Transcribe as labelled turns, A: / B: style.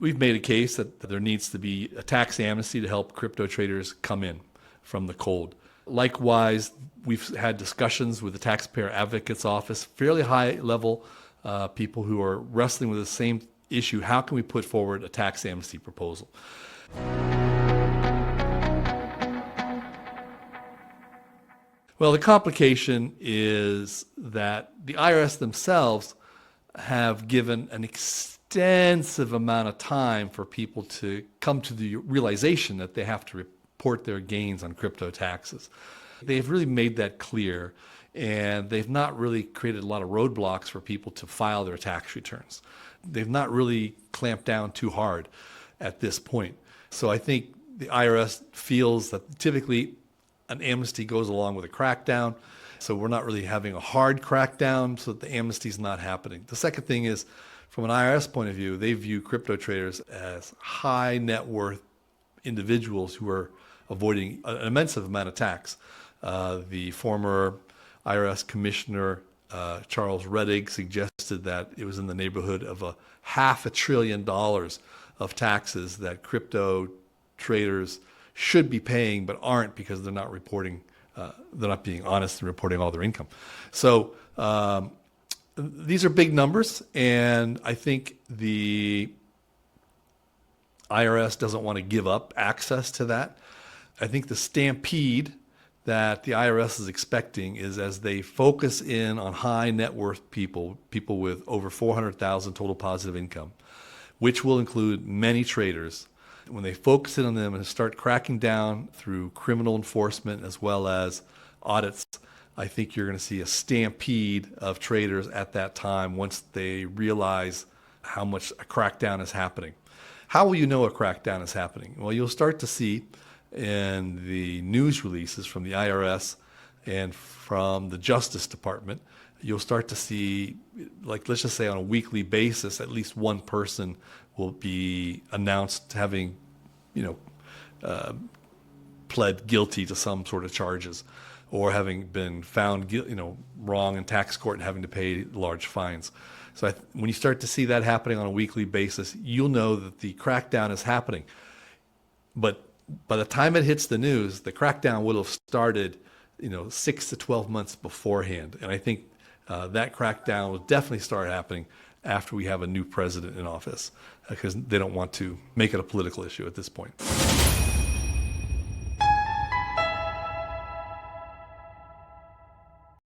A: We've made a case that there needs to be a tax amnesty to help crypto traders come in from the cold. Likewise, we've had discussions with the Taxpayer Advocate's Office, fairly high-level people who are wrestling with the same issue. How can we put forward a tax amnesty proposal? Well, the complication is that the IRS themselves have given an extensive amount of time for people to come to the realization that they have to report their gains on crypto taxes. They've really made that clear, and they've not really created a lot of roadblocks for people to file their tax returns. They've not really clamped down too hard at this point. So I think the IRS feels that typically an amnesty goes along with a crackdown. So we're not really having a hard crackdown, so that the amnesty is not happening. The second thing is, from an IRS point of view, they view crypto traders as high net worth individuals who are avoiding an immense amount of tax. The former IRS Commissioner Charles Rettig suggested that it was in the neighborhood of $500 billion of taxes that crypto traders should be paying but aren't because they're not reporting, they're not being honest and reporting all their income. So these are big numbers, and I think the IRS doesn't want to give up access to that. I think the stampede that the IRS is expecting is, as they focus in on high net worth people, people with over 400,000 total positive income, which will include many traders, when they focus in on them and start cracking down through criminal enforcement as well as audits, I think you're going to see a stampede of traders at that time once they realize how much a crackdown is happening. How will you know a crackdown is happening? Well, you'll start to see in the news releases from the IRS and from the Justice Department, you'll start to see, like, let's just say on a weekly basis, at least one person will be announced having, pled guilty to some sort of charges, or having been found, wrong in tax court and having to pay large fines. So when you start to see that happening on a weekly basis, you'll know that the crackdown is happening. But by the time it hits the news, the crackdown will have started, 6 to 12 months beforehand. And I think that crackdown will definitely start happening after we have a new president in office, because they don't want to make it a political issue at this point.